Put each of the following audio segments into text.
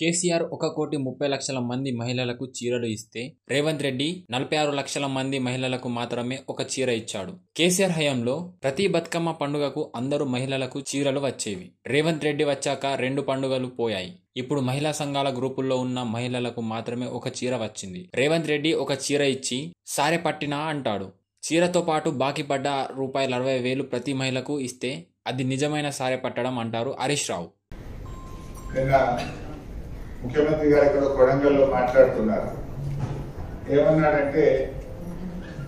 కేసీఆర్ 1,30,00,000 మంది మహిళలకు చీరలు ఇస్తే రేవంత్ రెడ్డి 46 లక్షల మంది మహిళలకు మాత్రమే ఒక చీర ఇచ్చాడు. కేసీఆర్ హయాంలో ప్రతి బతుకమ్మ పండుగకు అందరూ మహిళలకు చీరలు వచ్చేవి. రేవంత్ రెడ్డి వచ్చాక 2 పండుగలు పోయాయి. ఇప్పుడు మహిళా సంఘాల గ్రూపుల్లో ఉన్న మహిళలకు మాత్రమే ఒక చీర వచ్చింది. రేవంత్ రెడ్డి ఒక చీర ఇచ్చి సారె పట్టినా అంటాడు. చీరతో పాటు బాకీ పడ్డ ₹60,000 ప్రతి మహిళకు ఇస్తే అది నిజమైన సారె పట్టడం అంటారు హరీష్ రావు. ముఖ్యమంత్రి గారు ఇక్కడ కొడంగల్లో మాట్లాడుతున్నారు. ఏమన్నాడంటే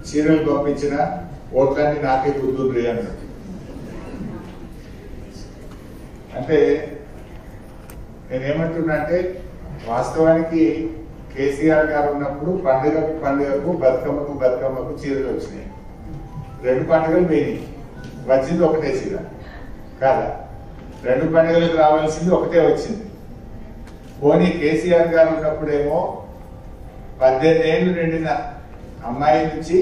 చీరలు పంపించిన ఓట్లన్నీ నాకే గుర్తుండ్రి అన్నాడు. అంటే నేనేమంటున్నా అంటే వాస్తవానికి కేసీఆర్ గారు ఉన్నప్పుడు పండుగకు బతుకమ్మకు చీరలు వచ్చినాయి. 2 పండుగలు పోయినాయి, వచ్చింది ఒకటే చీర కాదా? 2 పండుగలకు రావాల్సింది ఒకటే వచ్చింది. పోనీ కేసీఆర్ గారు ఉన్నప్పుడేమో 18 ఏళ్ళు నిండిన అమ్మాయి నుంచి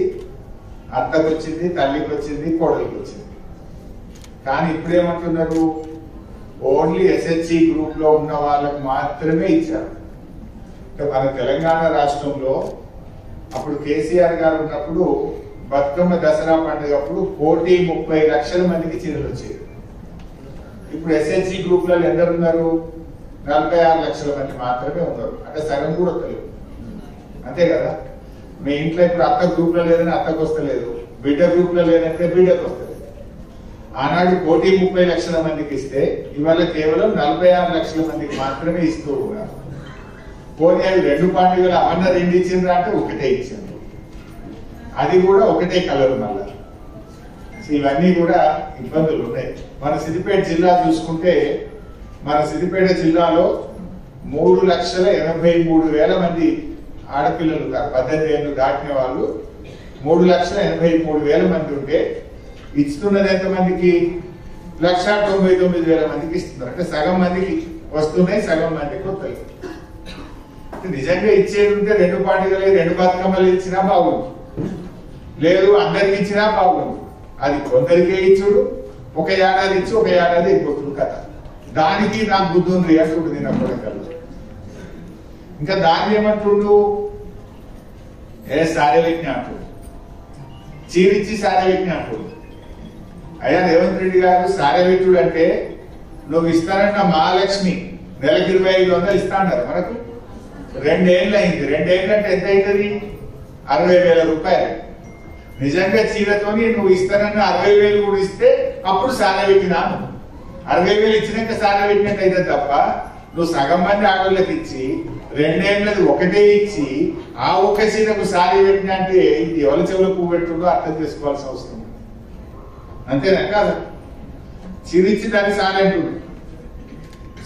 అత్తకు వచ్చింది, తల్లికి వచ్చింది, కోడలికి వచ్చింది. కానీ ఇప్పుడేమంటున్నారు, ఓన్లీ ఎస్హెచ్జి గ్రూప్ లో ఉన్న వాళ్ళకు మాత్రమే ఇచ్చారు. మన తెలంగాణ రాష్ట్రంలో అప్పుడు కేసీఆర్ గారు ఉన్నప్పుడు బతుకమ్మ దసరా పండుగప్పుడు 1,30,00,000 మందికి చీరలు వచ్చేది. ఇప్పుడు ఎస్హెచ్జి గ్రూప్ లలో ఎందరున్నారు? 46 లక్షల మంది మాత్రమే ఉన్నారు. అంటే సగం కూడా వస్తలేదు. అంతే కదా? మీ ఇంట్లో ఇప్పుడు అత్త గ్రూప్ లో లేదని అత్తకు వస్తలేదు, బిడ్డ గ్రూప్ లో లేదంటే బిడ్డకు వస్తలేదు. ఆనాడు 1,30,00,000 మందికి ఇస్తే ఇవాళ కేవలం 46 లక్షల మందికి మాత్రమే ఇస్తూ ఉన్నారు. పోనీ అవి 2 పండుగలు అన్న 2 ఇచ్చిండ్రా అంటే ఒకటే ఇచ్చిండ్రు, అది కూడా ఒకటే కలర్. మళ్ళా ఇవన్నీ కూడా ఇబ్బందులు ఉన్నాయి. మన సిద్దిపేట జిల్లా చూసుకుంటే, మన సిద్దిపేట జిల్లాలో 3,83,000 మంది ఆడపిల్లలు ఉన్నారు. 18 ఏళ్ళు దాటిన వాళ్ళు 3,83,000 మంది ఉంటే ఇస్తున్నది ఎంతమందికి? 1,99,000 మందికి ఇస్తున్నారు. అంటే సగం మందికి వస్తున్నాయి, సగం మందికి వస్తాయి. నిజంగా ఇచ్చేది ఉంటే 2 పండుగలు 2 బతుకమ్మలు ఇచ్చినా బాగుంది, లేదు అందరికి ఇచ్చినా బాగుంది. అది కొందరికే ఇచ్చుడు, ఒక ఏడాది ఇచ్చి ఒక ఏడాది అయిపోతుంది కదా. దానికి నాకు బుద్ధి ఉంది అంటుండు తినప్పుడు. ఇంకా దాన్ని ఏమంటుండు, సారే పెట్టిన అంటుండు, చీరిచ్చి సారే పెట్టిన అంటుండు. అయ్యా రేవంత్ రెడ్డి గారు, సారే పెట్టుడు అంటే నువ్వు ఇస్తానన్న మహాలక్ష్మి నెలకు 2,500 ఇస్తా అన్నారు. మనకు 2 ఏళ్ళు అయింది. 2 ఏళ్ళు అంటే ఎంత అవుతుంది? 60,000 రూపాయలు. నిజంగా చీరతోని నువ్వు ఇస్తానన్న 60,000 కూడా ఇస్తే అప్పుడు సారే పెట్టినా. 60,000 ఇచ్చినాక సారా పెట్టినట్టు అయితే తప్ప నువ్వు సగం మంది ఆడోళ్ళకి ఇచ్చి 2 ఏళ్ళది ఒకటే ఇచ్చి ఆ ఒక్క చీరకు సారీ పెట్టిన అంటే ఇది ఎవరి చెవులు పువ్వు పెట్టుకుందో అర్థం చేసుకోవాల్సిన అవసరం. అంతేనా కాదు? చీర ఇచ్చి దాన్ని సారీ అంటుడు.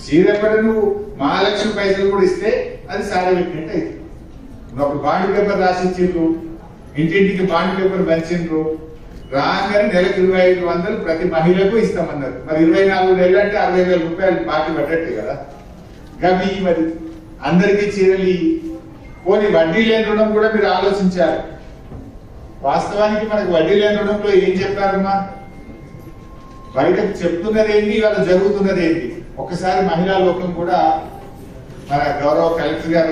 చీర ఎప్పుడు నువ్వు మహాలక్ష్మి పైసలు కూడా ఇస్తే అది సారీ పెట్టినట్టు అయితే. అప్పుడు బాండ్ పేపర్ రాసిచ్చిండ్రు, ఇంటింటికి బాండ్ పేపర్ పంచిండ్రు. రాగానే నెలకు 2,500 ప్రతి మహిళకు ఇస్తామన్నారు. మరి 24 నెలలు అంటే 60,000 రూపాయలు బాకీ పడ్డట్టే కదా. గవి మరి అందరికీ చీరలు. పోనీ వడ్డీ లేని రుణం కూడా మీరు ఆలోచించారు. వాస్తవానికి మనకు వడ్డీ లేని రుణంలో ఏం చెప్పారమ్మా? బయటకు చెప్తున్నది ఏంటి, ఇవాళ జరుగుతున్నది ఏంటి? ఒకసారి మహిళా లోకం కూడా మన గౌరవ కలెక్టర్ గారు